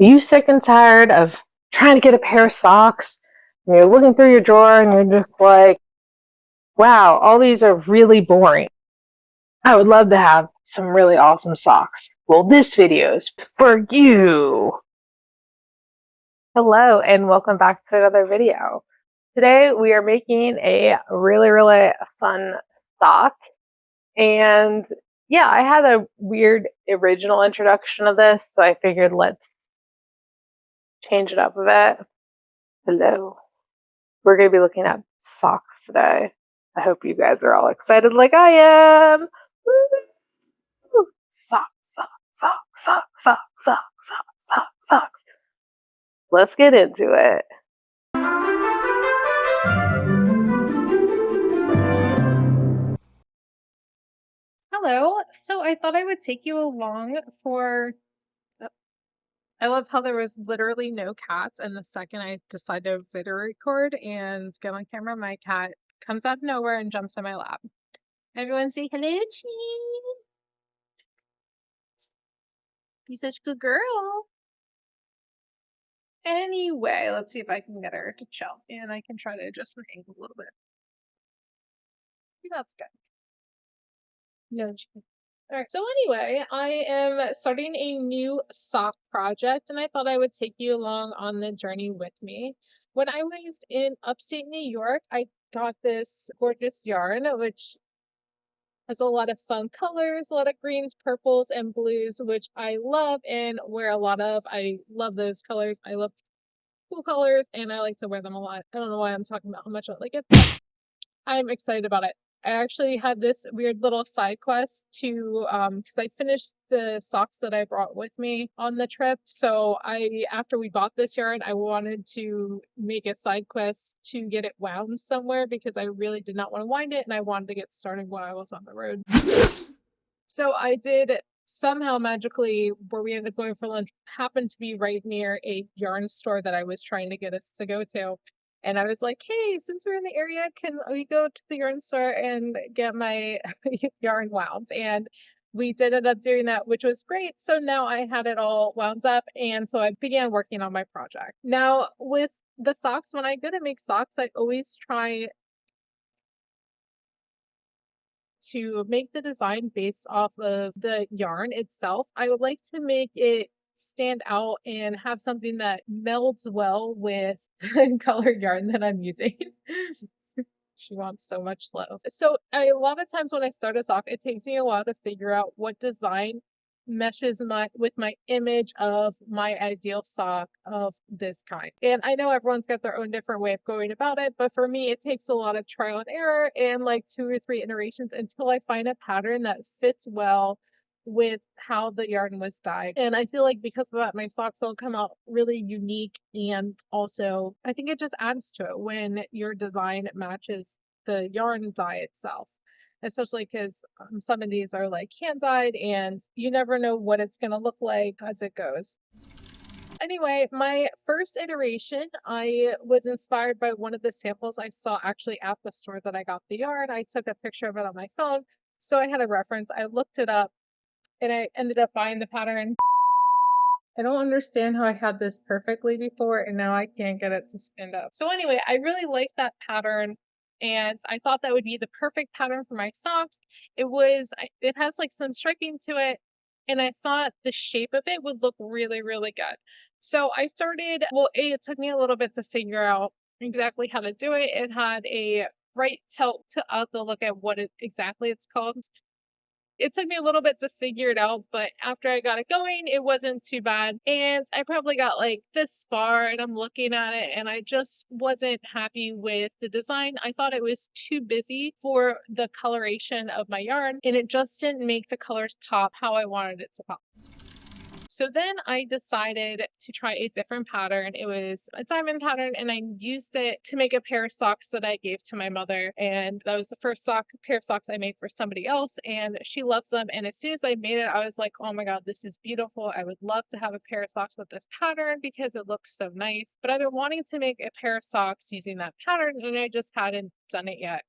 Are you sick and tired of trying to get a pair of socks? And you're looking through your drawer and you're just like, wow, all these are really boring. I would love to have some really awesome socks. Well, this video is for you. Hello, and welcome back to another video. Today we are making a really fun sock. And yeah, I had a weird original introduction of this, so I figured let's change it up a bit. Hello. We're going to be looking at socks today. I hope you guys are all excited like I am. Woo! Socks. Let's get into it. Hello. So I thought I would take you along for. I love how there was literally no cats, and the second I decide to video record and get on camera, my cat comes out of nowhere and jumps in my lap. Everyone say hello, Chi. You're such a good girl. Anyway, let's see if I can get her to chill, and I can try to adjust my angle a little bit. That's good. No, Alright, so anyway, I am starting a new sock project, and I thought I would take you along on the journey with me. When I was in upstate New York, I got this gorgeous yarn, which has a lot of fun colors, a lot of greens, purples, and blues, which I love and wear a lot of. I love those colors. I love cool colors, and I like to wear them a lot. I don't know why I'm talking about how much I like it, but I'm excited about it. I actually had this weird little side quest to because I finished the socks that I brought with me on the trip. So after we bought this yarn, I wanted to make a side quest to get it wound somewhere because I really did not want to wind it and I wanted to get started while I was on the road. So I did somehow magically, where we ended up going for lunch, happened to be right near a yarn store that I was trying to get us to go to. And I was like, hey, since we're in the area, can we go to the yarn store and get my yarn wound? And we did end up doing that, which was great. So now I had it all wound up. And so I began working on my project. Now, with the socks, when I go to make socks, I always try to make the design based off of the yarn itself. I would like to make it stand out and have something that melds well with the colored yarn that I'm using. She wants so much love. So a lot of times when I start a sock, it takes me a while to figure out what design meshes with my image of my ideal sock of this kind. And I know everyone's got their own different way of going about it, but for me, it takes a lot of trial and error and like 2 or 3 iterations until I find a pattern that fits well with how the yarn was dyed. And I feel like because of that, my socks all come out really unique. And also, I think it just adds to it when your design matches the yarn dye itself, especially because some of these are like hand dyed and you never know what it's going to look like as it goes. Anyway, my first iteration, I was inspired by one of the samples I saw actually at the store that I got the yarn. I took a picture of it on my phone, so I had a reference. I looked it up and I ended up buying the pattern. I don't understand how I had this perfectly before and now I can't get it to stand up. So anyway, I really liked that pattern and I thought that would be the perfect pattern for my socks. It has like some striping to it and I thought the shape of it would look really good. So I started, it took me a little bit to figure out exactly how to do it. It had a right tilt to the look at what exactly it's called. It took me a little bit to figure it out, but after I got it going, it wasn't too bad. And I probably got like this far and I'm looking at it and I just wasn't happy with the design. I thought it was too busy for the coloration of my yarn and it just didn't make the colors pop how I wanted it to pop. So then I decided to try a different pattern. It was a diamond pattern and I used it to make a pair of socks that I gave to my mother. And that was the first pair of socks I made for somebody else and she loves them. And as soon as I made it, I was like, oh my God, this is beautiful. I would love to have a pair of socks with this pattern because it looks so nice. But I've been wanting to make a pair of socks using that pattern and I just hadn't done it yet.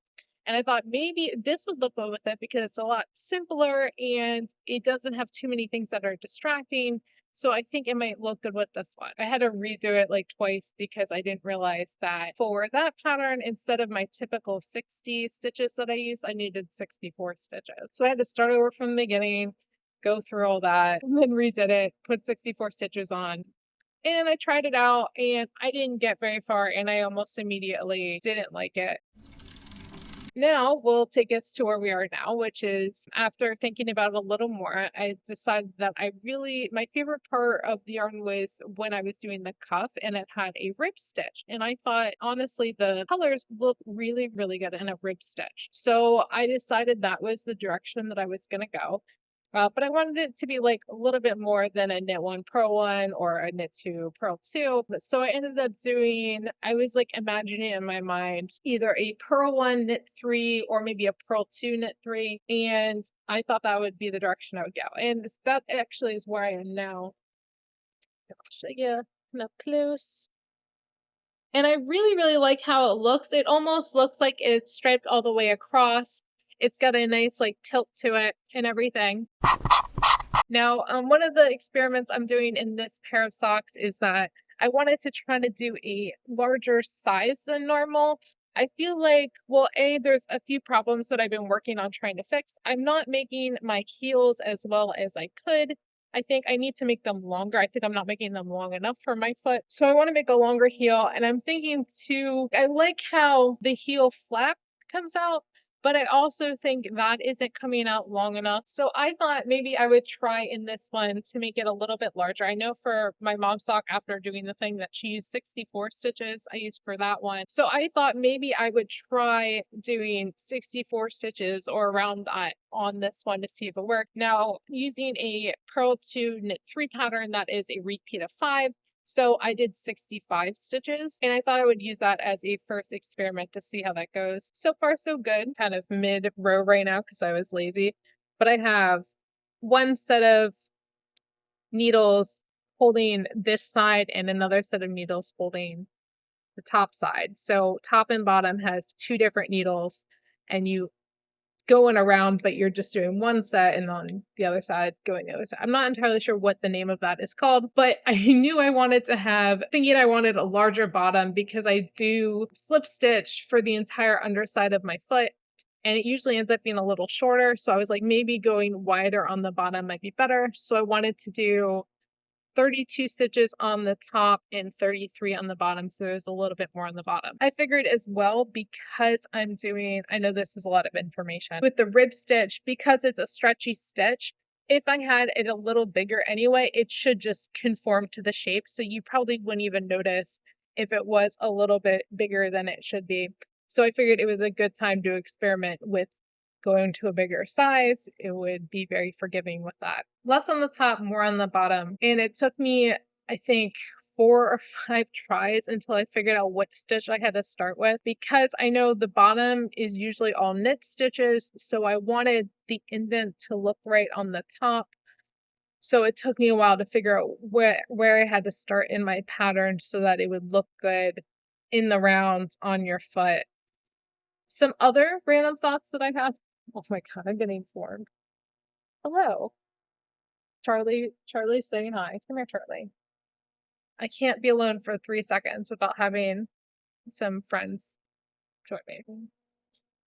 And I thought maybe this would look well with it because it's a lot simpler and it doesn't have too many things that are distracting. So I think it might look good with this one. I had to redo it like twice because I didn't realize that for that pattern, instead of my typical 60 stitches that I use, I needed 64 stitches. So I had to start over from the beginning, go through all that, and then redid it, put 64 stitches on. And I tried it out and I didn't get very far and I almost immediately didn't like it. Now we'll take us to where we are now, which is after thinking about it a little more, I decided that my favorite part of the yarn was when I was doing the cuff and it had a rib stitch. And I thought, honestly, the colors look really, really good in a rib stitch. So I decided that was the direction that I was going to go. But I wanted it to be like a little bit more than a knit one, purl one, or a knit two, purl two. So I ended up I was like imagining in my mind either a purl one, knit three, or maybe a purl two, knit three. And I thought that would be the direction I would go. And that actually is where I am now. I'll show you up close. And I really, really like how it looks. It almost looks like it's striped all the way across. It's got a nice like tilt to it and everything. Now, one of the experiments I'm doing in this pair of socks is that I wanted to try to do a larger size than normal. I feel like, well, there's a few problems that I've been working on trying to fix. I'm not making my heels as well as I could. I think I need to make them longer. I think I'm not making them long enough for my foot. So I want to make a longer heel. And I'm thinking too, I like how the heel flap comes out, but I also think that isn't coming out long enough. So I thought maybe I would try in this one to make it a little bit larger. I know for my mom's sock, after doing the thing, that she used 64 stitches. I used for that one. So I thought maybe I would try doing 64 stitches or around that on this one to see if it worked. Now, using a purl 2 knit 3 pattern, that is a repeat of 5. So I did 65 stitches and I thought I would use that as a first experiment to see how that goes. So far, so good. Kind of mid row right now because I was lazy, but I have one set of needles holding this side and another set of needles holding the top side. So top and bottom have 2 different needles and you going around, but you're just doing one set and on the other side going the other side. I'm not entirely sure what the name of that is called, but I knew I wanted to thinking I wanted a larger bottom because I do slip stitch for the entire underside of my foot. And it usually ends up being a little shorter. So I was like, maybe going wider on the bottom might be better. So I wanted to do 32 stitches on the top and 33 on the bottom, so there's a little bit more on the bottom. I figured as well, because I know this is a lot of information, with the rib stitch, because it's a stretchy stitch, if I had it a little bigger anyway, it should just conform to the shape, so you probably wouldn't even notice if it was a little bit bigger than it should be. So I figured it was a good time to experiment with going to a bigger size. It would be very forgiving with that. Less on the top, more on the bottom. And it took me, I think, 4 or 5 tries until I figured out what stitch I had to start with, because I know the bottom is usually all knit stitches. So I wanted the indent to look right on the top. So it took me a while to figure out where I had to start in my pattern so that it would look good in the round on your foot. Some other random thoughts that I have. Oh my god, I'm getting swarmed. Hello. Charlie's saying hi. Come here, Charlie. I can't be alone for 3 seconds without having some friends join me.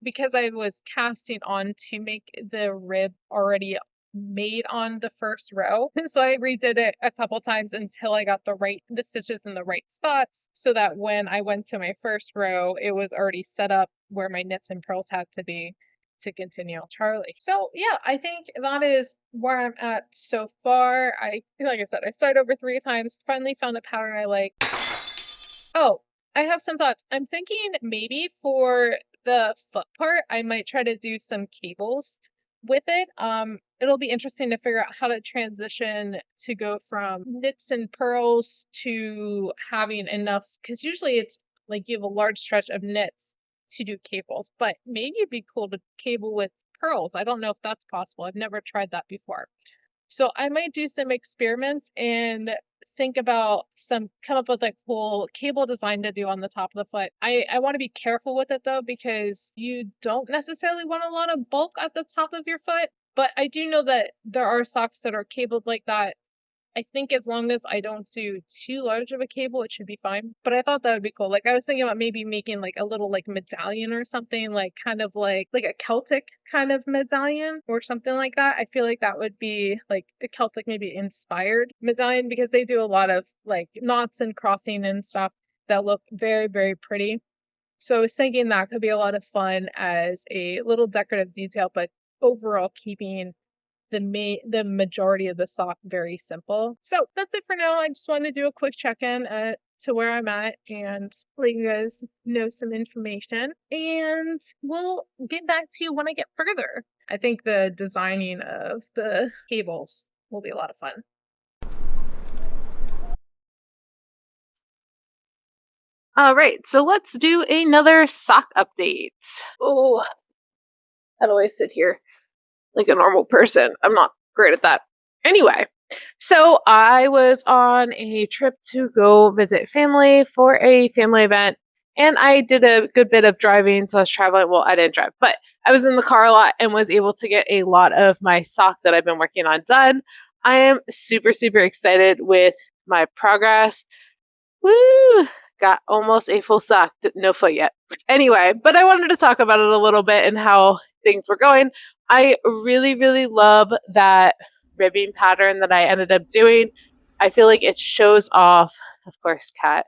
Because I was casting on to make the rib already made on the first row. So I redid it a couple times until I got the stitches in the right spots, so that when I went to my first row, it was already set up where my knits and purls had to be to continue on Charlie. So yeah, I think that is where I'm at so far. Like I said, I started over 3 times, finally found a pattern I like. Oh, I have some thoughts. I'm thinking maybe for the foot part, I might try to do some cables with it. It'll be interesting to figure out how to transition to go from knits and purls to having enough, because usually it's like you have a large stretch of knits to do cables, but maybe it'd be cool to cable with purls. I don't know if that's possible. I've never tried that before. So I might do some experiments and come up with a cool cable design to do on the top of the foot. I want to be careful with it though, because you don't necessarily want a lot of bulk at the top of your foot. But I do know that there are socks that are cabled like that I think as long as I don't do too large of a cable, it should be fine. But I thought that would be cool. Like I was thinking about maybe making like a little like medallion or something, like kind of like a Celtic kind of medallion or something like that. I feel like that would be like a Celtic maybe inspired medallion because they do a lot of like knots and crossing and stuff that look very, very pretty. So I was thinking that could be a lot of fun as a little decorative detail, but overall keeping the majority of the sock very simple. So that's it for now. I just wanted to do a quick check-in to where I'm at and let you guys know some information. And we'll get back to you when I get further. I think the designing of the cables will be a lot of fun. All right, so let's do another sock update. Oh, how do I sit here like a normal person? I'm not great at that. Anyway, so I was on a trip to go visit family for a family event, and I did a good bit of driving. So I was traveling. Well, I didn't drive, but I was in the car a lot and was able to get a lot of my sock that I've been working on done. I am super, super excited with my progress. Woo! Got almost a full sock, no foot yet. Anyway, but I wanted to talk about it a little bit and how things were going. I really, really love that ribbing pattern that I ended up doing. I feel like it shows off, of course, cat.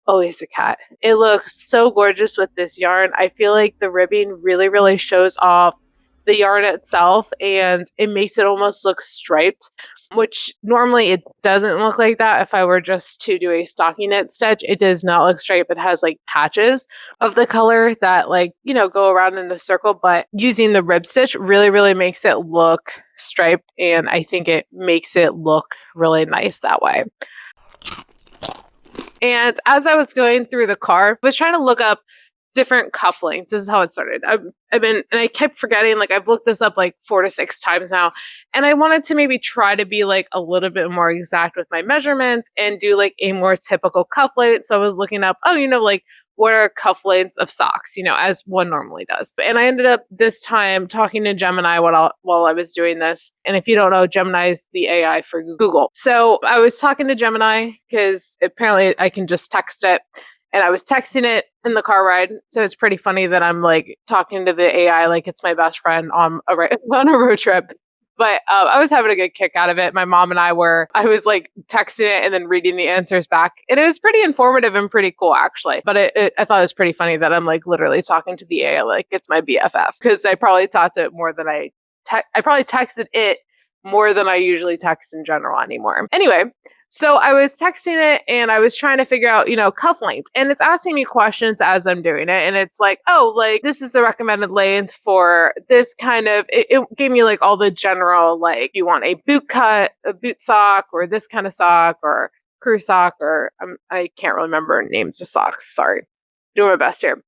Always a cat. It looks so gorgeous with this yarn. I feel like the ribbing really, really shows off the yarn itself and it makes it almost look striped, which normally it doesn't look like that. If I were just to do a stockinette stitch, it does not look striped. It has like patches of the color that like, go around in a circle, but using the rib stitch really, really makes it look striped. And I think it makes it look really nice that way. And as I was going through the car, I was trying to look up different cuff lengths. This is how it started. And I kept forgetting, like, I've looked this up like 4 to 6 times now. And I wanted to maybe try to be like a little bit more exact with my measurements and do like a more typical cuff length. So I was looking up, like, what are cuff lengths of socks, as one normally does. And I ended up this time talking to Gemini while I was doing this. And if you don't know, Gemini is the AI for Google. So I was talking to Gemini because apparently I can just text it. And I was texting it in the car ride. So it's pretty funny that I'm like talking to the AI like it's my best friend on a road trip. But I was having a good kick out of it. My mom and I was like texting it and then reading the answers back. And it was pretty informative and pretty cool, actually. But I thought it was pretty funny that I'm like literally talking to the AI like it's my BFF. Because I probably talked to it more than I probably texted it more than I usually text in general anymore. Anyway, so I was texting it and I was trying to figure out, cuff length. And it's asking me questions as I'm doing it. And it's like, oh, like this is the recommended length for this kind of, it gave me like all the general, like you want a boot cut, a boot sock, or this kind of sock, or crew sock, or I can't really remember names of socks. Sorry. Doing my best here.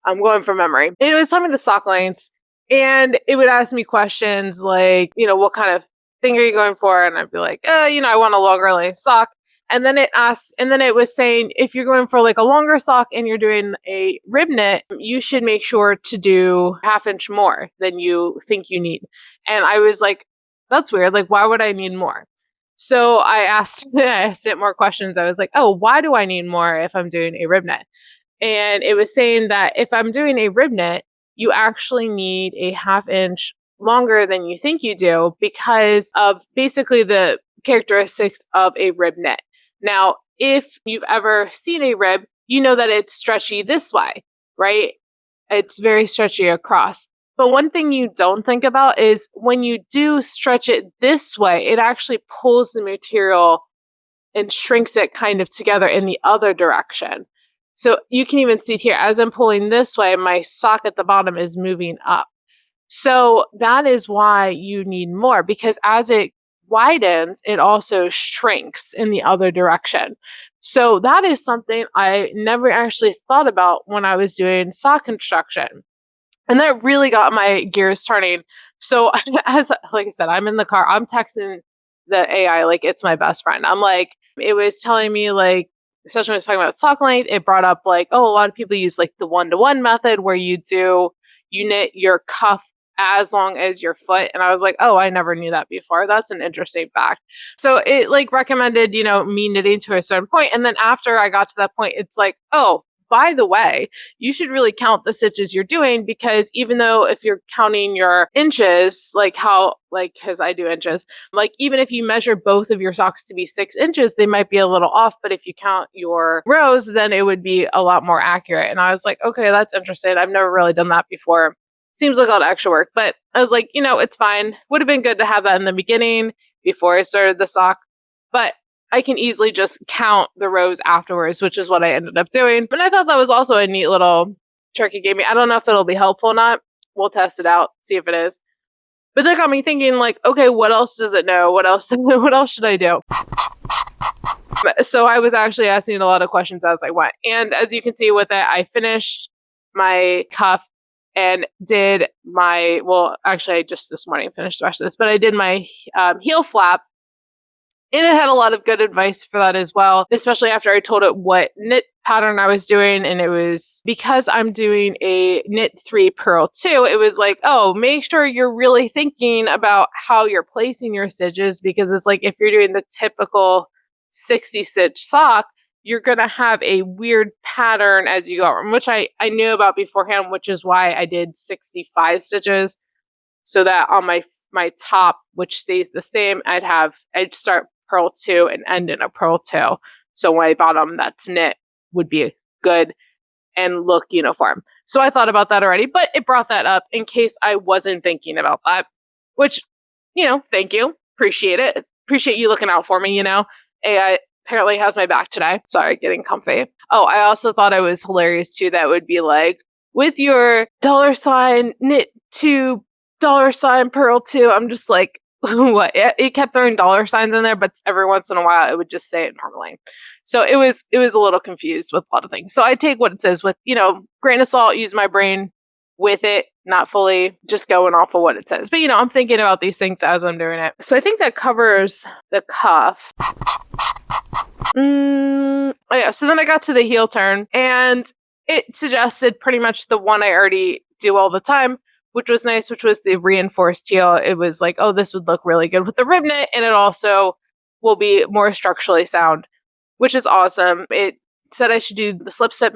I'm going from memory. And it was some of the sock lengths. And it would ask me questions like, what kind of thing are you going for? And I'd be like, I want a longer length sock. And then it was saying, if you're going for like a longer sock and you're doing a rib knit, you should make sure to do 1/2 inch more than you think you need. And I was like, that's weird. Like, why would I need more? So I asked it more questions. I was like, oh, why do I need more if I'm doing a rib knit? And it was saying that if I'm doing a rib knit, you actually need a 1/2 inch longer than you think you do because of basically the characteristics of a rib knit. Now, if you've ever seen a rib, you know that it's stretchy this way, right? It's very stretchy across. But one thing you don't think about is when you do stretch it this way, it actually pulls the material and shrinks it kind of together in the other direction. So you can even see here, as I'm pulling this way, my sock at the bottom is moving up. So that is why you need more, because as it widens, it also shrinks in the other direction. So that is something I never actually thought about when I was doing sock construction. And that really got my gears turning. So like I said, I'm in the car, I'm texting the AI like it's my best friend. I'm like, it was telling me like, especially when I was talking about sock length, it brought up like, oh, a lot of people use like the 1-to-1 method where you knit your cuff as long as your foot. And I was like, oh, I never knew that before. That's an interesting fact. So it like recommended, me knitting to a certain point. And then after I got to that point, it's like, oh, by the way, you should really count the stitches you're doing, because even though if you're counting your inches, like how, like, because I do inches, like even if you measure both of your socks to be 6 inches, they might be a little off. But if you count your rows, then it would be a lot more accurate. And I was like, okay, that's interesting. I've never really done that before. Seems like a lot of extra work, but I was like, it's fine. Would have been good to have that in the beginning before I started the sock, but I can easily just count the rows afterwards, which is what I ended up doing. And I thought that was also a neat little trick it gave me. I don't know if it'll be helpful or not. We'll test it out, see if it is. But that got me thinking, like, okay, what else does it know? What else should I do? So I was actually asking a lot of questions as I went. And as you can see with it, I finished my cuff and did my, well, actually, I just this morning finished the rest of this, but I did my heel flap. And it had a lot of good advice for that as well, especially after I told it what knit pattern I was doing. And it was because I'm doing a knit 3 purl 2, it was like, oh, make sure you're really thinking about how you're placing your stitches, because it's like if you're doing the typical 60 stitch sock, you're going to have a weird pattern as you go, which I knew about beforehand, which is why I did 65 stitches, so that on my top, which stays the same, I'd start purl 2 and end in a purl 2. So my bottom that's knit would be good and look uniform. So I thought about that already, but it brought that up in case I wasn't thinking about that, which, thank you. Appreciate it. Appreciate you looking out for me, AI apparently has my back today. Sorry, getting comfy. Oh, I also thought it was hilarious too. That would be like, with your $ knit 2 $ purl 2. I'm just like, what? It kept throwing $ signs in there, but every once in a while it would just say it normally. So it was a little confused with a lot of things. So I take what it says with, grain of salt, use my brain with it, not fully just going off of what it says. But, I'm thinking about these things as I'm doing it. So I think that covers the cuff. Oh yeah, so then I got to the heel turn, and it suggested pretty much the one I already do all the time, which was nice, which was the reinforced heel. It was like, oh, this would look really good with the rib knit, and it also will be more structurally sound, which is awesome. It said I should do the slip stitch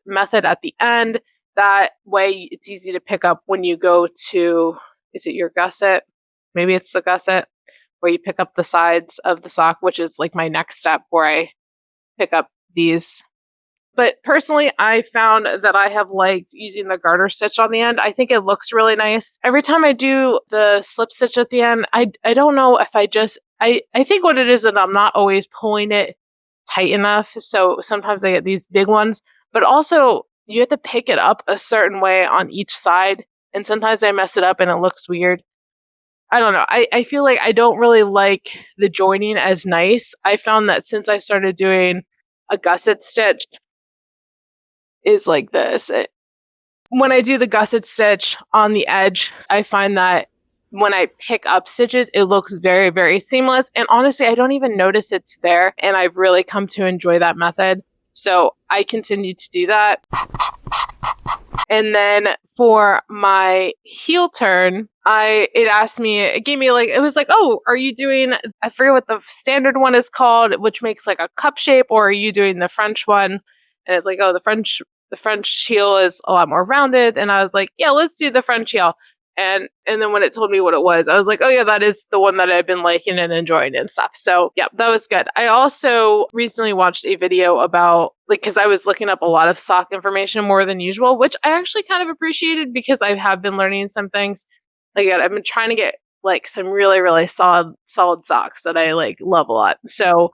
method at the end. That way it's easy to pick up when you go to, is it your gusset? Maybe it's the gusset, where you pick up the sides of the sock, which is like my next step where I pick up these. But personally, I found that I have liked using the garter stitch on the end. I think it looks really nice. Every time I do the slip stitch at the end, I don't know if I think what it is that I'm not always pulling it tight enough. So sometimes I get these big ones, but also you have to pick it up a certain way on each side. And sometimes I mess it up and it looks weird. I don't know. I feel like I don't really like the joining as nice. I found that since I started doing a gusset stitch is like this. When I do the gusset stitch on the edge, I find that when I pick up stitches, it looks very, very seamless. And honestly, I don't even notice it's there. And I've really come to enjoy that method. So I continue to do that. And then for my heel turn, it gave me like, it was like, oh, are you doing, I forget what the standard one is called, which makes like a cup shape, or are you doing the French one? And it's like, oh, the French heel is a lot more rounded. And I was like, yeah, let's do the French heel. And then when it told me what it was, I was like, oh yeah, that is the one that I've been liking and enjoying and stuff. So yeah, that was good. I also recently watched a video about, like, because I was looking up a lot of sock information more than usual, which I actually kind of appreciated because I have been learning some things. Like, I've been trying to get like some really, really solid socks that I like love a lot. So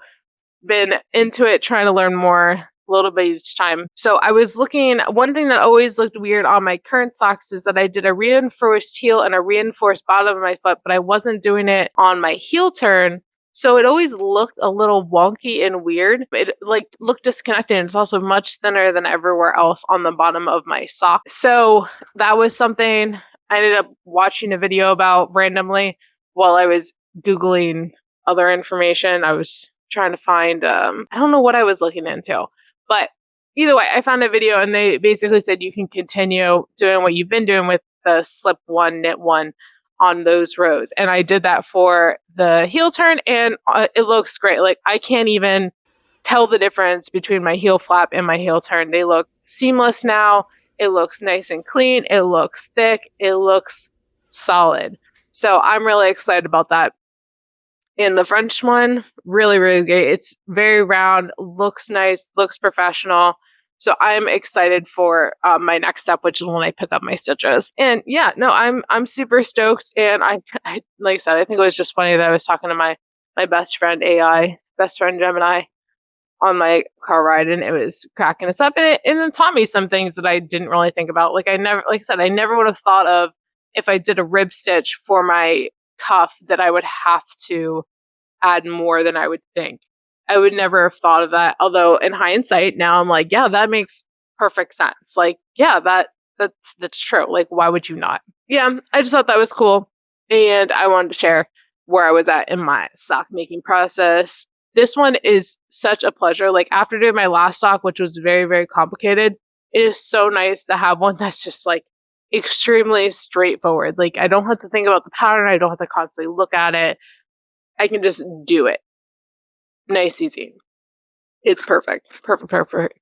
been into it, trying to learn more a little bit each time. So I was looking, one thing that always looked weird on my current socks is that I did a reinforced heel and a reinforced bottom of my foot, but I wasn't doing it on my heel turn. So it always looked a little wonky and weird. It like looked disconnected. It's also much thinner than everywhere else on the bottom of my sock. So that was something I ended up watching a video about randomly while I was Googling other information. I was trying to find, I don't know what I was looking into. But either way, I found a video and they basically said you can continue doing what you've been doing with the slip one, knit one on those rows. And I did that for the heel turn, and it looks great. Like, I can't even tell the difference between my heel flap and my heel turn. They look seamless now. It looks nice and clean. It looks thick. It looks solid. So I'm really excited about that. And the French one, really, really great. It's very round, looks nice, looks professional. So I'm excited for my next step, which is when I pick up my stitches. And yeah, no, I'm super stoked. And I like I said, I think it was just funny that I was talking to my best friend best friend Gemini, on my car ride, and it was cracking us up. And it taught me some things that I didn't really think about. Like, like I said, I never would have thought of, if I did a rib stitch for my cuff, that I would have to add more than I would think. I would never have thought of that. Although in hindsight, now I'm like, yeah, that makes perfect sense. Like, yeah, that's true. Like, why would you not? Yeah, I just thought that was cool. And I wanted to share where I was at in my sock making process. This one is such a pleasure. Like, after doing my last sock, which was very, very complicated, it is so nice to have one that's just like extremely straightforward. Like, I don't have to think about the pattern. I don't have to constantly look at it. I can just do it. Nice, easy. It's perfect. Perfect, perfect.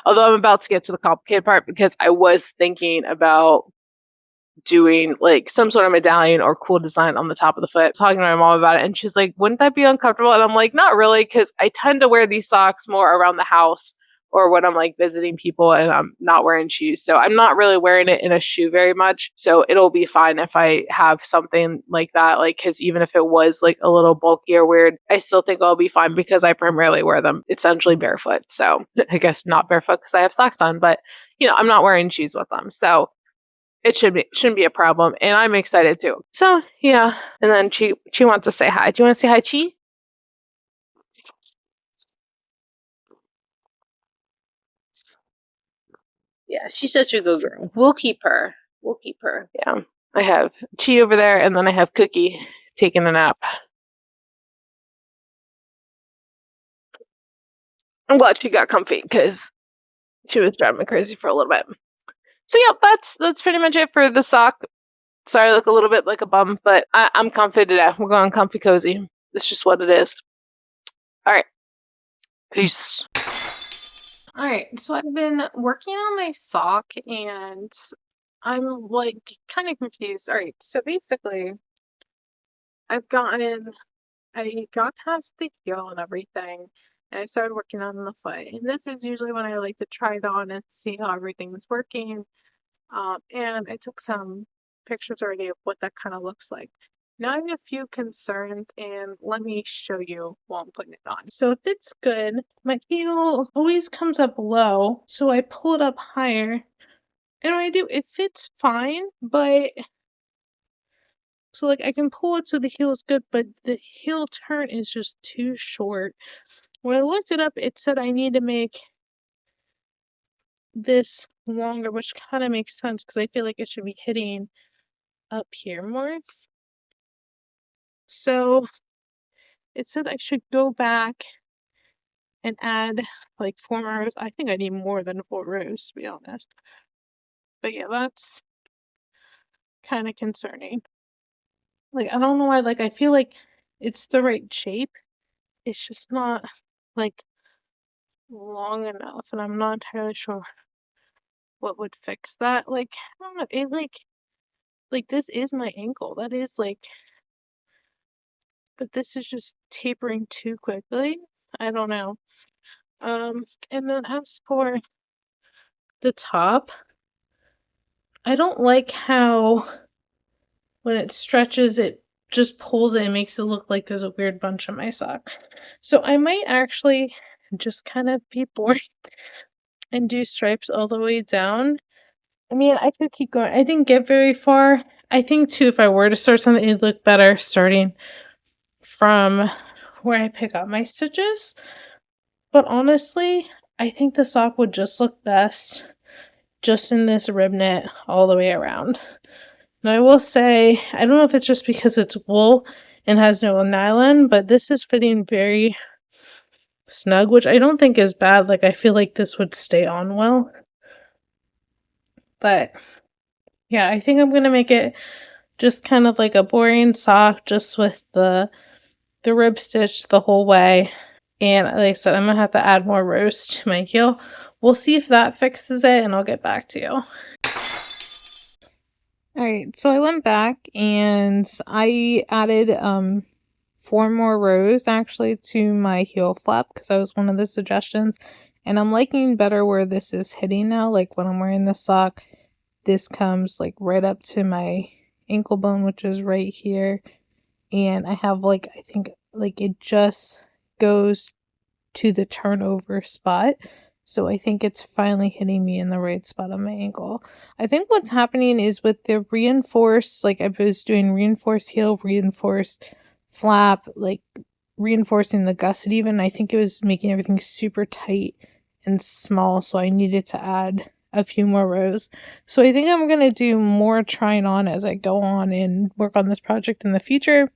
Although I'm about to get to the complicated part, because I was thinking about doing like some sort of medallion or cool design on the top of the foot, talking to my mom about it, and she's like, wouldn't that be uncomfortable? And I'm like, not really, because I tend to wear these socks more around the house or when I'm like visiting people and I'm not wearing shoes. So I'm not really wearing it in a shoe very much. So it'll be fine if I have something like that. Like, because even if it was like a little bulky or weird, I still think I'll be fine, because I primarily wear them essentially barefoot. So I guess not barefoot because I have socks on, but I'm not wearing shoes with them. So it shouldn't be a problem, and I'm excited too. So yeah, and then she wants to say hi. Do you want to say hi, Chi? Yeah, she's such a good girl. We'll keep her. We'll keep her. Yeah, I have Chi over there, and then I have Cookie taking a nap. I'm glad she got comfy, because she was driving me crazy for a little bit. So yeah, that's pretty much it for the sock. Sorry, I look a little bit like a bum, but I'm comfy today. We're going comfy cozy. It's just what it is. All right. Peace. All right, so I've been working on my sock, and I'm like kind of confused. All right, so basically, I got past the heel and everything, and I started working on the foot. And this is usually when I like to try it on and see how everything's working. And I took some pictures already of what that kind of looks like. Now I have a few concerns, and let me show you while I'm putting it on. So if it's good, my heel always comes up low, so I pull it up higher. And when I do, it fits fine, but so like I can pull it so the heel is good, but the heel turn is just too short. When I looked it up, it said I need to make this longer, which kind of makes sense because I feel like it should be hitting up here more. So it said I should go back and add like 4 more rows. I think I need more than 4 rows, to be honest. But yeah, that's kind of concerning. Like, I don't know why, like, I feel like it's the right shape. It's just not like long enough, and I'm not entirely sure what would fix that. Like, I don't know, it like this is my ankle. That is like, but this is just tapering too quickly. I don't know. And then as for the top, I don't like how when it stretches, it just pulls it and makes it look like there's a weird bunch on my sock. So I might actually just kind of be boring and do stripes all the way down. I mean, I could keep going. I didn't get very far. I think too, if I were to start something, it'd look better starting from where I pick up my stitches. But honestly, I think the sock would just look best just in this rib knit all the way around. And I will say, I don't know if it's just because it's wool and has no nylon, but this is fitting very snug, which I don't think is bad. Like, I feel like this would stay on well. But Yeah, I think I'm gonna make it just kind of like a boring sock, just with the rib stitch the whole way. And like I said, I'm gonna have to add more rows to my heel. We'll see if that fixes it, and I'll get back to you. Alright, so I went back and I added 4 more rows actually to my heel flap because that was one of the suggestions. And I'm liking better where this is hitting now. Like when I'm wearing the sock, this comes like right up to my ankle bone, which is right here. And I have like, I think like it just goes to the turnover spot. So I think it's finally hitting me in the right spot on my ankle. I think what's happening is with the reinforced, like I was doing reinforced heel, reinforced flap, like reinforcing the gusset even. I think it was making everything super tight and small. So I needed to add a few more rows. So I think I'm going to do more trying on as I go on and work on this project in the future.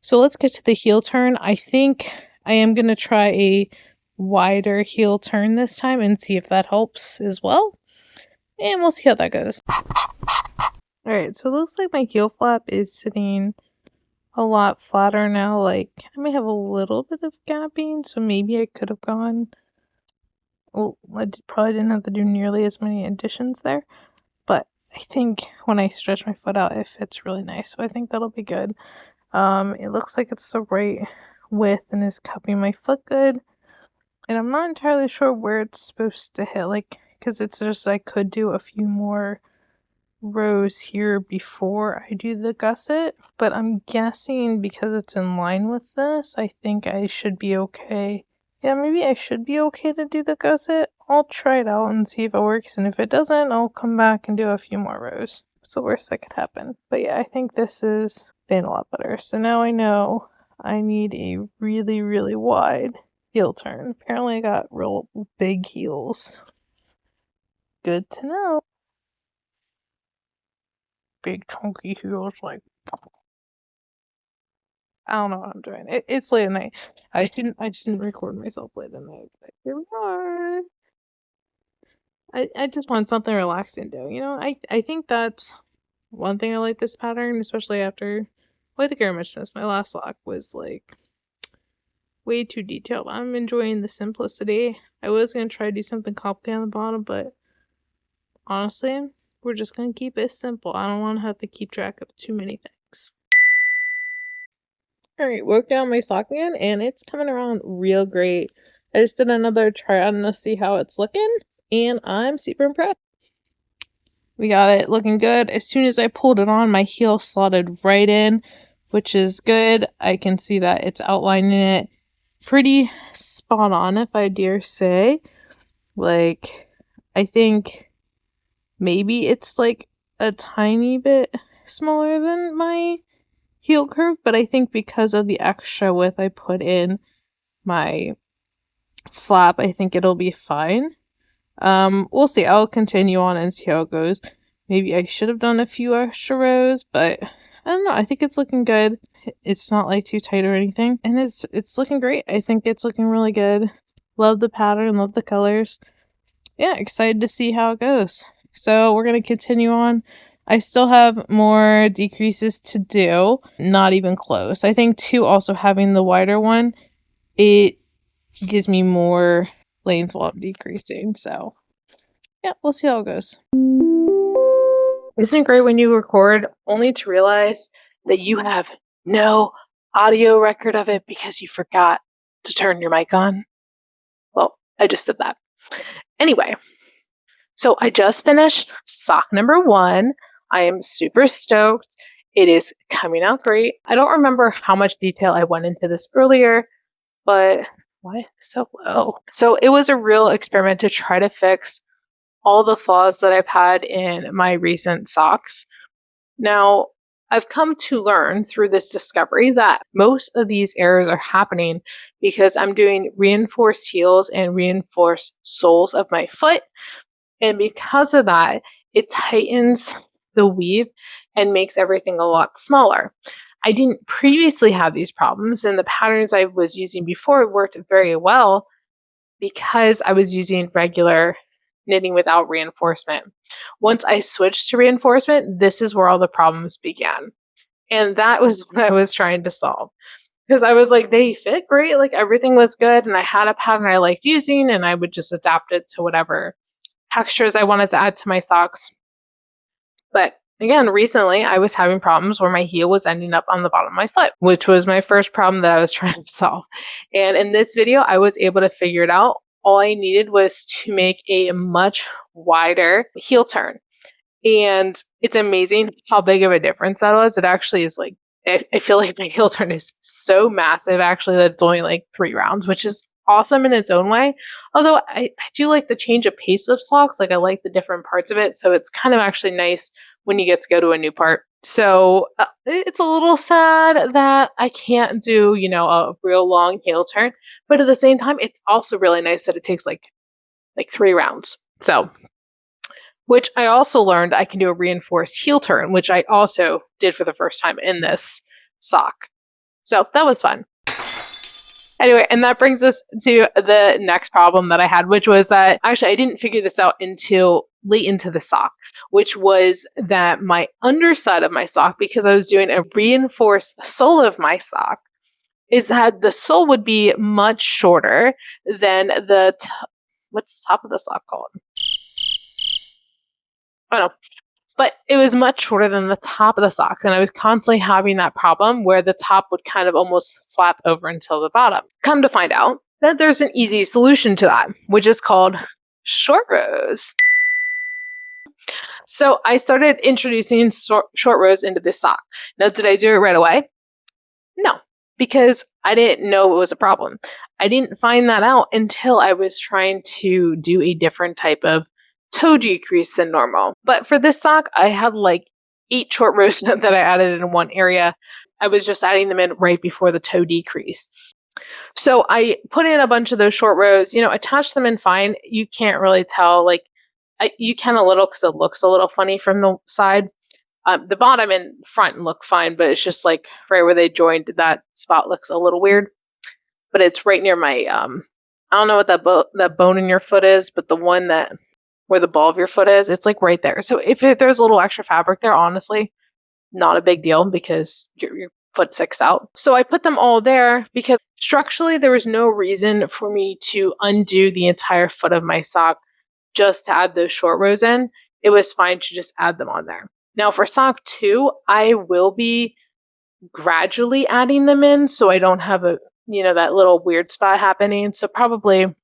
So let's get to the heel turn. I think I am going to try a wider heel turn this time and see if that helps as well. And we'll see how that goes. Alright, so it looks like my heel flap is sitting a lot flatter now. Like, I may have a little bit of gapping, so maybe I could have gone... Well, I probably didn't have to do nearly as many additions there. But I think when I stretch my foot out, it fits really nice. So I think that'll be good. It looks like it's the right width and is cupping my foot good. And I'm not entirely sure where it's supposed to hit, like, because it's just I could do a few more rows here before I do the gusset. But I'm guessing because it's in line with this, I think I should be okay. Yeah, maybe I should be okay to do the gusset. I'll try it out and see if it works. And if it doesn't, I'll come back and do a few more rows. It's the worst that could happen. But yeah, I think this is staying a lot better. So now I know I need a really, really wide heel turn. Apparently I got real big heels. Good to know. Big chunky heels, like I don't know what I'm doing. It's late at night. I didn't record myself late at night, but here we are. I just want something relaxing to do, you know? I think that's one thing I like this pattern, especially after, well, I think I mentioned this, my last lock was like way too detailed. I'm enjoying the simplicity. I was going to try to do something complicated on the bottom, but honestly, we're just going to keep it simple. I don't want to have to keep track of too many things. Alright, worked out my sock again, and it's coming around real great. I just did another try on to see how it's looking, and I'm super impressed. We got it looking good. As soon as I pulled it on, my heel slotted right in, which is good. I can see that it's outlining it pretty spot on, if I dare say. Like, I think maybe it's like a tiny bit smaller than my heel curve, but I think because of the extra width I put in my flap, I think it'll be fine. We'll see. I'll continue on and see how it goes. Maybe I should have done a few extra rows, but I don't know. I think it's looking good. It's not like too tight or anything, and it's looking great. I think it's looking really good. Love the pattern, love the colors. Yeah, excited to see how it goes. So we're gonna continue on. I still have more decreases to do. Not even close. I think too, also having the wider one, it gives me more length while I'm decreasing. So yeah, we'll see how it goes. Isn't it great when you record only to realize that you have no audio record of it because you forgot to turn your mic on? Well, I just did that. Anyway, so I just finished sock number 1. I am super stoked. It is coming out great. I don't remember how much detail I went into this earlier, but why is it so low? So it was a real experiment to try to fix all the flaws that I've had in my recent socks. Now, I've come to learn through this discovery that most of these errors are happening because I'm doing reinforced heels and reinforced soles of my foot. And because of that, it tightens the weave and makes everything a lot smaller. I didn't previously have these problems, and the patterns I was using before worked very well because I was using regular knitting without reinforcement. Once I switched to reinforcement, this is where all the problems began. And that was what I was trying to solve. Because I was like, they fit great, like everything was good, and I had a pattern I liked using, and I would just adapt it to whatever textures I wanted to add to my socks. But again, recently I was having problems where my heel was ending up on the bottom of my foot, which was my first problem that I was trying to solve. And in this video, I was able to figure it out. All I needed was to make a much wider heel turn. And it's amazing how big of a difference that was. It actually is like, I feel like my heel turn is so massive actually that it's only like 3 rounds, which is awesome in its own way. Although I do like the change of pace of socks. Like I like the different parts of it. So it's kind of actually nice when you get to go to a new part. So it's a little sad that I can't do, a real long heel turn. But at the same time, it's also really nice that it takes like 3 rounds. So which I also learned I can do a reinforced heel turn, which I also did for the first time in this sock. So that was fun. Anyway, and that brings us to the next problem that I had, which was that actually I didn't figure this out until late into the sock, which was that my underside of my sock, because I was doing a reinforced sole of my sock, is that the sole would be much shorter than what's the top of the sock called? Oh no. But it was much shorter than the top of the socks, and I was constantly having that problem where the top would kind of almost flap over until the bottom. Come to find out that there's an easy solution to that, which is called short rows. So I started introducing short rows into this sock. Now, did I do it right away? No, because I didn't know it was a problem. I didn't find that out until I was trying to do a different type of toe decrease than normal. But for this sock, I had like 8 short rows that I added in one area. I was just adding them in right before the toe decrease. So I put in a bunch of those short rows, attach them in fine. You can't really tell, you can a little because it looks a little funny from the side. The bottom and front look fine, but it's just like right where they joined, that spot looks a little weird. But it's right near my, I don't know what that bone in your foot is, but the one that where the ball of your foot is, it's like right there. So if there's a little extra fabric there, honestly, not a big deal because your foot sticks out. So I put them all there because structurally there was no reason for me to undo the entire foot of my sock just to add those short rows in. It was fine to just add them on there. Now for sock 2, I will be gradually adding them in so I don't have that little weird spot happening. So probably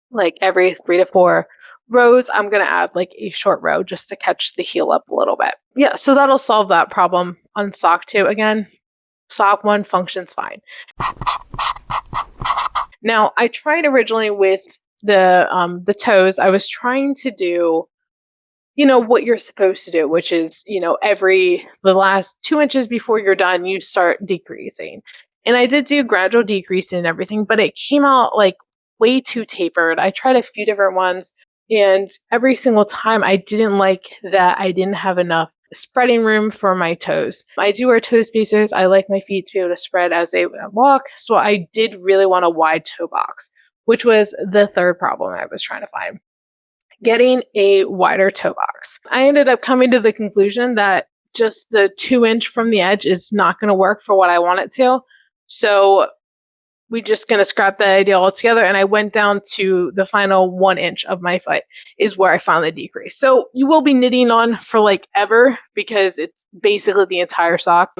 like every 3 to 4 rows, I'm going to add like a short row just to catch the heel up a little bit. Yeah, so that'll solve that problem on sock 2. Again, sock 1 functions fine. Now, I tried originally with the toes. I was trying to do what you're supposed to do, which is, the last 2 inches before you're done, you start decreasing. And I did do gradual decreasing and everything, but it came out like way too tapered. I tried a few different ones, and every single time I didn't like that I didn't have enough spreading room for my toes. I do wear toe spacers. I like my feet to be able to spread as they walk. So I did really want a wide toe box, which was the third problem I was trying to find. Getting a wider toe box. I ended up coming to the conclusion that just the 2-inch from the edge is not going to work for what I want it to. So we're just going to scrap that idea altogether. And I went down to the final 1 inch of my foot is where I found the decrease. So you will be knitting on for like ever because it's basically the entire sock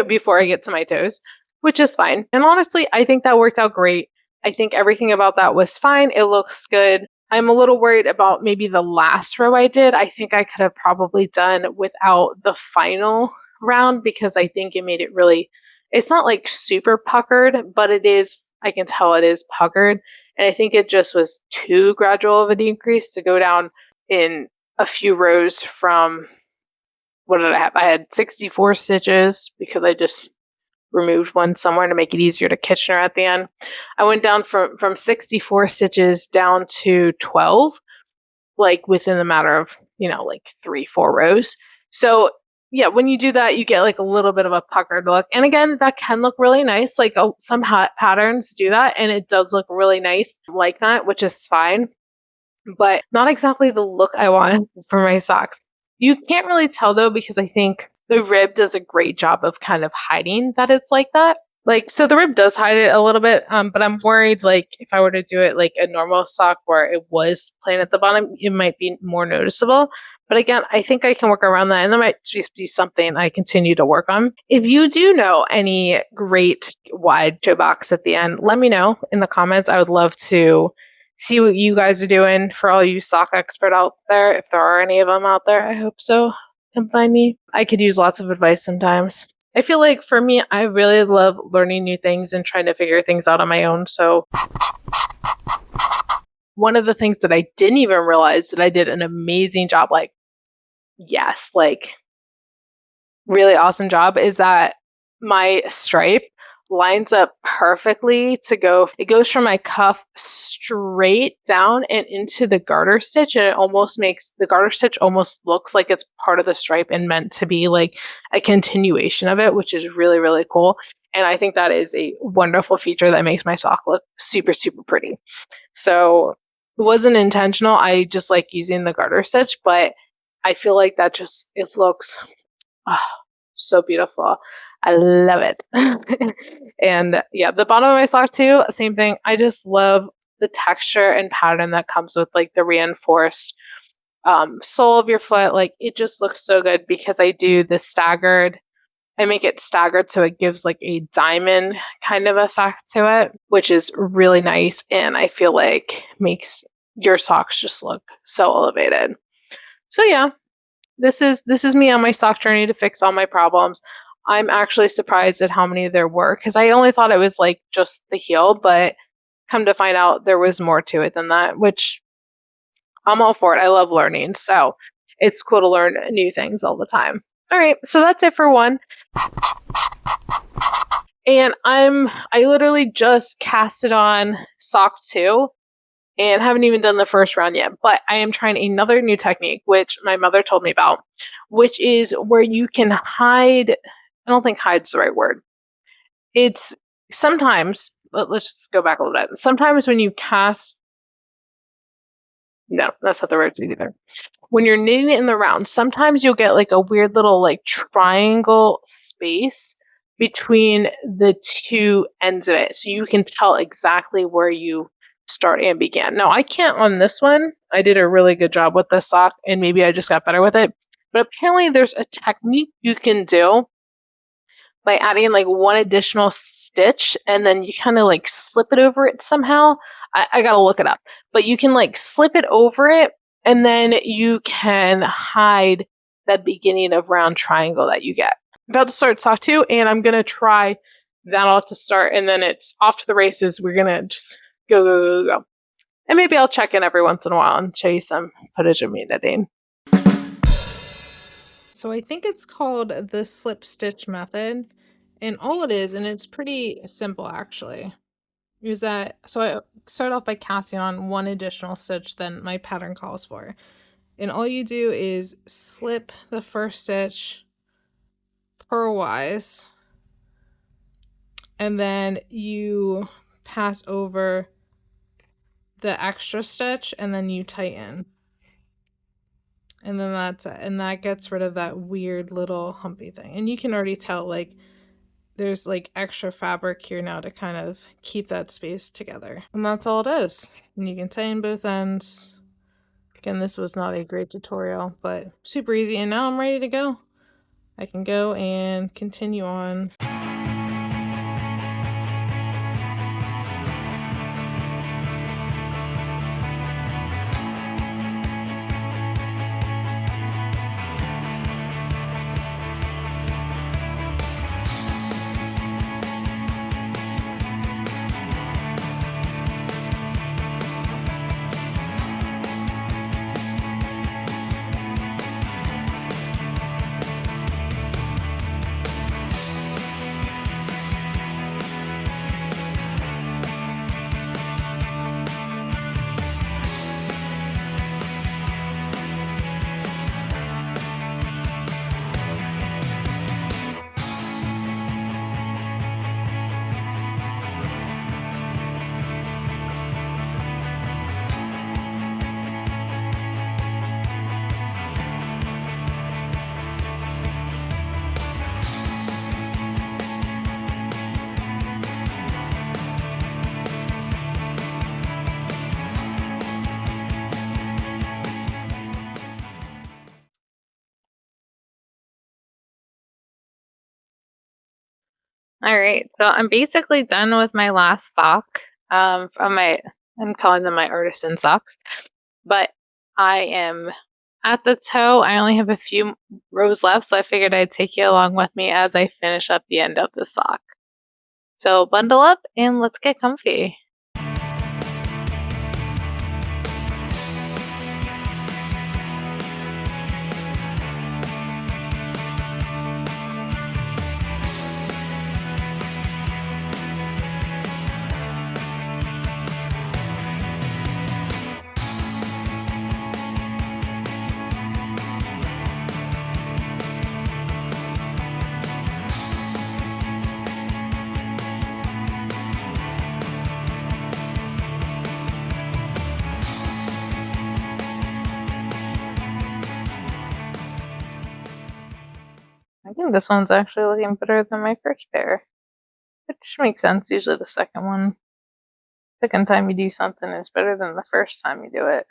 before I get to my toes, which is fine. And honestly, I think that worked out great. I think everything about that was fine. It looks good. I'm a little worried about maybe the last row I did. I think I could have probably done without the final round because I think it made it really, it's not like super puckered, but it is, I can tell it is puckered. And I think it just was too gradual of a decrease to go down in a few rows from, what did I have? I had 64 stitches because I just removed one somewhere to make it easier to Kitchener at the end. I went down from 64 stitches down to 12, like within the matter of, like 3-4 rows. So yeah, when you do that, you get like a little bit of a puckered look. And again, that can look really nice. Like some patterns do that and it does look really nice like that, which is fine. but not exactly the look I want for my socks. You can't really tell though, because I think the rib does a great job of kind of hiding that it's like that. Like, so the rib does hide it a little bit, but I'm worried, like, if I were to do it like a normal sock where it was plain at the bottom, it might be more noticeable. But again, I think I can work around that, and that might just be something I continue to work on. If you do know any great wide toe box at the end, let me know in the comments. I would love to see what you guys are doing for all you sock expert out there, if there are any of them out there. I hope so. Come find me. I could use lots of advice sometimes. I feel like for me, I really love learning new things and trying to figure things out on my own. So one of the things that I didn't even realize that I did an amazing job, like, yes, like really awesome job, is that my stripe lines up perfectly to go. It goes from my cuff straight down and into the garter stitch, and it almost makes the garter stitch almost looks like it's part of the stripe and meant to be like a continuation of it, which is really, really cool. And I think that is a wonderful feature that makes my sock look super, super pretty. So it wasn't intentional. I just like using the garter stitch, but I feel like that just, it looks so beautiful. I love it. And yeah, the bottom of my sock too, same thing. I just love the texture and pattern that comes with like the reinforced sole of your foot. Like, it just looks so good because I do the staggered. I make it staggered so it gives like a diamond kind of effect to it, which is really nice, and I feel like makes your socks just look so elevated. So yeah, this is me on my sock journey to fix all my problems. I'm actually surprised at how many there were, because I only thought it was like just the heel, but come to find out there was more to it than that, which I'm all for it. I love learning, so it's cool to learn new things all the time. All right, so that's it for one. And I literally just casted on sock 2 and haven't even done the first round yet, but I am trying another new technique, which my mother told me about, which is where you can hide. I don't think hide's the right word. It's sometimes, let's just go back a little bit. Sometimes when you cast, no, that's not the right word either. When you're knitting it in the round, sometimes you'll get like a weird little like triangle space between the two ends of it. So you can tell exactly where you start and began. Now, I can't on this one. I did a really good job with this sock, and maybe I just got better with it. But apparently there's a technique you can do by adding like one additional stitch, and then you kind of like slip it over it somehow. I gotta look it up. But you can like slip it over it, and then you can hide that beginning of round triangle that you get. I'm about to start sock 2, and I'm gonna try that all to start, and then it's off to the races. We're gonna just go. And maybe I'll check in every once in a while and show you some footage of me knitting. So I think it's called the slip stitch method, and all it is, and it's pretty simple actually, is that, so I start off by casting on one additional stitch than my pattern calls for. And all you do is slip the first stitch purlwise, and then you pass over the extra stitch, and then you tighten. And then that's it. And that gets rid of that weird little humpy thing. And you can already tell, like, there's like extra fabric here now to kind of keep that space together. And that's all it is. And you can tighten both ends. Again, this was not a great tutorial, but super easy. And now I'm ready to go. I can go and continue on. All right, so I'm basically done with my last sock. From my, I'm calling them my artisan socks, but I am at the toe. I only have a few rows left, so I figured I'd take you along with me as I finish up the end of the sock. So bundle up and let's get comfy. I think this one's actually looking better than my first pair, which makes sense. Usually the second time you do something is better than the first time you do it.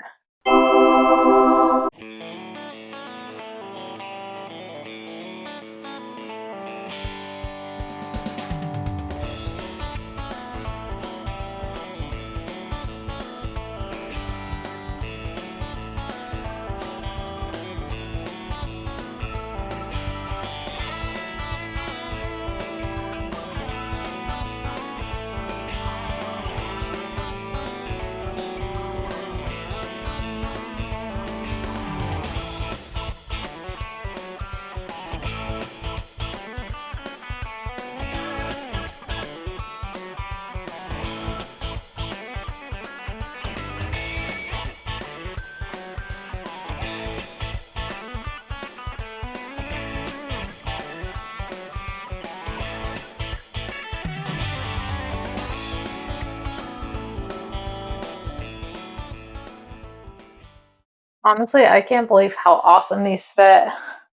Honestly, I can't believe how awesome these fit.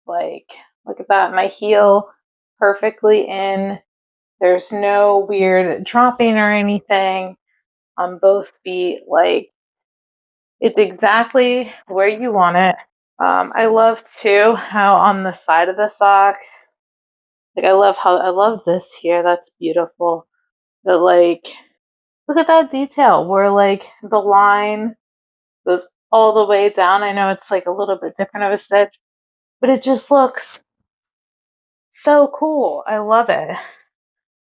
Like, look at that. My heel perfectly in. There's no weird dropping or anything on both feet. Like, it's exactly where you want it. I love too how on the side of the sock, like I love this here. That's beautiful. But like, look at that detail where like the line goes all the way down. I know it's like a little bit different of a stitch, but it just looks so cool. I love it.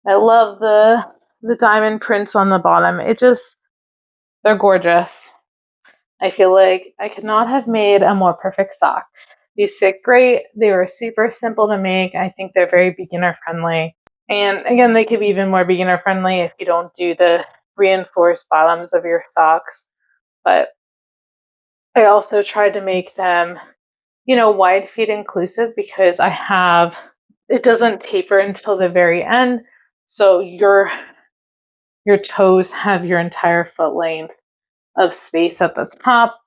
I love the diamond prints on the bottom. They're gorgeous. I feel like I could not have made a more perfect sock. These fit great. They were super simple to make. I think they're very beginner friendly. And again, they could be even more beginner friendly if you don't do the reinforced bottoms of your socks. But I also tried to make them, wide feet inclusive because it doesn't taper until the very end. So your toes have your entire foot length of space at the top,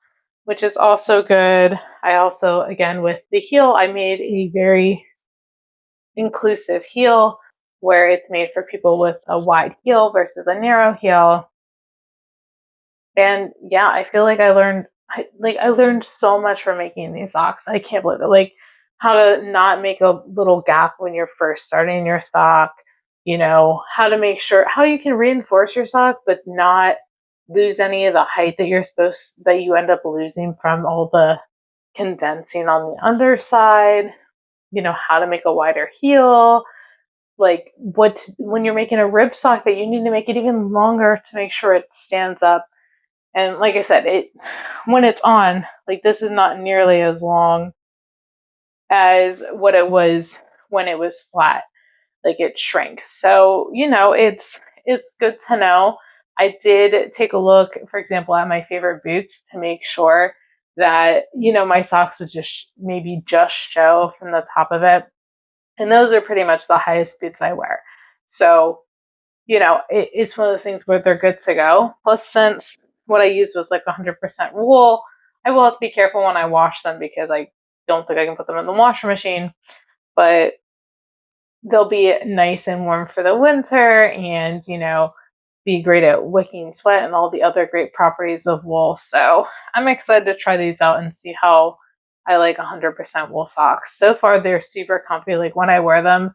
which is also good. I also, again, with the heel, I made a very inclusive heel where it's made for people with a wide heel versus a narrow heel. And yeah, I feel like I learned so much from making these socks. I can't believe it. Like how to not make a little gap when you're first starting your sock, how to make sure how you can reinforce your sock but not lose any of the height that you end up losing from all the condensing on the underside, how to make a wider heel, like when you're making a rib sock that you need to make it even longer to make sure it stands up. And like I said, it when it's on, like this is not nearly as long as what it was when it was flat. Like it shrank. So, it's good to know. I did take a look, for example, at my favorite boots to make sure that, my socks would maybe just show from the top of it. And those are pretty much the highest boots I wear. So, it's one of those things where they're good to go. Plus, since what I used was like 100% wool, I will have to be careful when I wash them because I don't think I can put them in the washing machine. But they'll be nice and warm for the winter and, be great at wicking sweat and all the other great properties of wool. So I'm excited to try these out and see how I like 100% wool socks. So far, they're super comfy. Like when I wear them,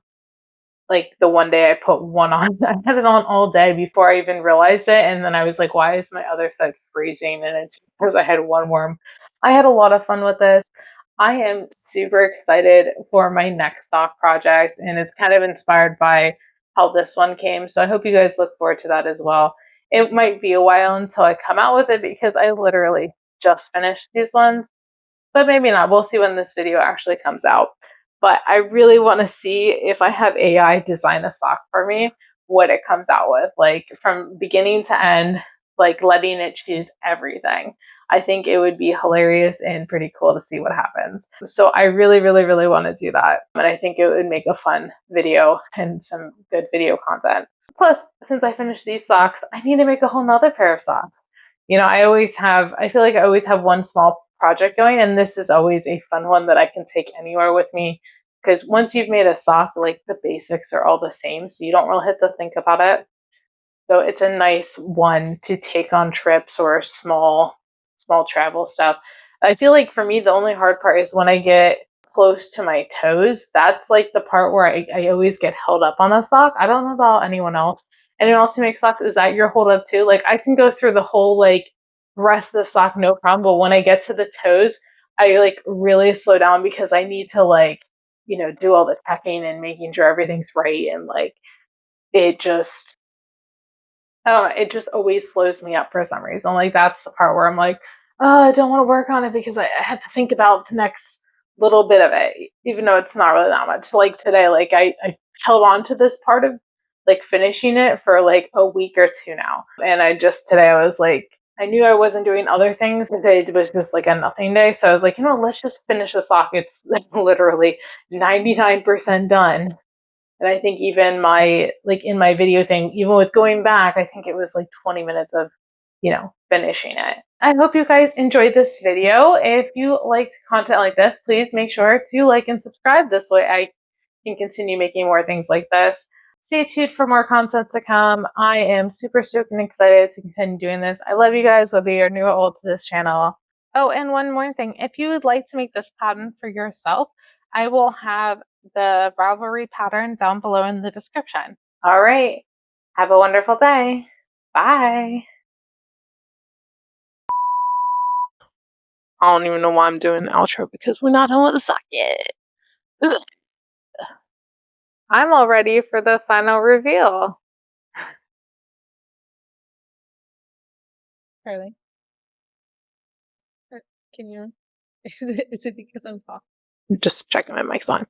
like the one day I put one on, I had it on all day before I even realized it. And then I was like, why is my other foot freezing? And it's because I had one worm. I had a lot of fun with this. I am super excited for my next sock project, and it's kind of inspired by how this one came. So I hope you guys look forward to that as well. It might be a while until I come out with it because I literally just finished these ones, but maybe not. We'll see when this video actually comes out. But I really want to see if I have AI design a sock for me, what it comes out with, like from beginning to end, like letting it choose everything. I think it would be hilarious and pretty cool to see what happens. So I really, really, really want to do that. And I think it would make a fun video and some good video content. Plus, since I finished these socks, I need to make a whole nother pair of socks. You know, I feel like I always have one small project going, and this is always a fun one that I can take anywhere with me. Because once you've made a sock, like the basics are all the same, so you don't really have to think about it. So it's a nice one to take on trips or small travel stuff. I feel like for me, the only hard part is when I get close to my toes. That's like the part where I always get held up on a sock. I don't know about anyone else. Anyone else who makes socks, is that your hold up too? Like I can go through the whole like rest of the sock no problem, but when I get to the toes, I like really slow down because I need to like, do all the checking and making sure everything's right, and like it just it just always slows me up for some reason. Like that's the part where I'm like, oh, I don't want to work on it because I have to think about the next little bit of it, even though it's not really that much. Like today, like I held on to this part of like finishing it for like a week or two now. And today I was like, I knew I wasn't doing other things. Today was just like a nothing day. So I was like, let's just finish the sock. It's like literally 99% done. And I think even in my video thing, even with going back, I think it was like 20 minutes of, finishing it. I hope you guys enjoyed this video. If you liked content like this, please make sure to like and subscribe. This way I can continue making more things like this. Stay tuned for more content to come. I am super stoked and excited to continue doing this. I love you guys, whether you're new or old to this channel. Oh, and one more thing. If you would like to make this pattern for yourself, I will have the Ravelry pattern down below in the description. All right. Have a wonderful day. Bye. I don't even know why I'm doing the outro because we're not done with the sock yet. Ugh. I'm all ready for the final reveal. Charlie, can you? Is it because I'm talking? Just checking my mic's on.